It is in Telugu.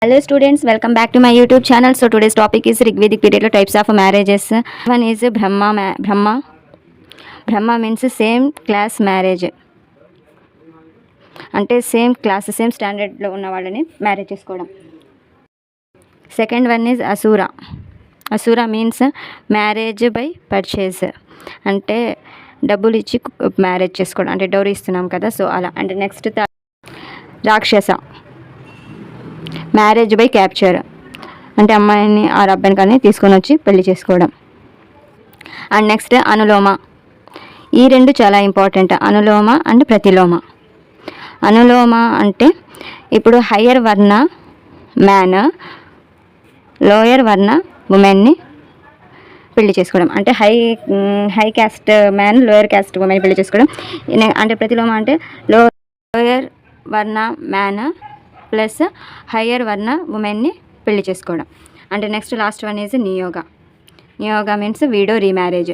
Hello students, welcome back to my YouTube channel. So today's topic is Rigvedic period types of marriages. One is Brahma means same class marriage. అంటే సేమ్ క్లాస్ సేమ్ స్టాండర్డ్లో ఉన్న వాళ్ళని మ్యారేజ్ చేసుకోవడం. Second one is Asura means marriage by purchase, అంటే డబ్బులు ఇచ్చి మ్యారేజ్ చేసుకోవడం, అంటే డౌరీ ఇస్తున్నాం కదా, సో అలా. అండ్ నెక్స్ట్ రాక్షస మ్యారేజ్ బై క్యాప్చర్, అంటే అమ్మాయిని ఆ అబ్బాయిని కానీ తీసుకొని వచ్చి పెళ్లి చేసుకోవడం. And next anulom. ఈ రెండు చాలా ఇంపార్టెంట్, అనులోమ అండ్ ప్రతిలోమ. అనులోమ అంటే ఇప్పుడు హయ్యర్ వర్ణ మ్యాన్ లోయర్ వర్ణ ఉమెన్ని పెళ్లి చేసుకోవడం, అంటే high caste man lower caste women పెళ్లి చేసుకోవడం. అంటే ప్రతిలోమ అంటే లోయర్ వర్ణ మ్యాన్ ప్లస్ హయ్యర్ వర్ణ ఉమెన్ని పెళ్లి చేసుకోవడం. అంటే next last one is Niyoga means widow remarriage.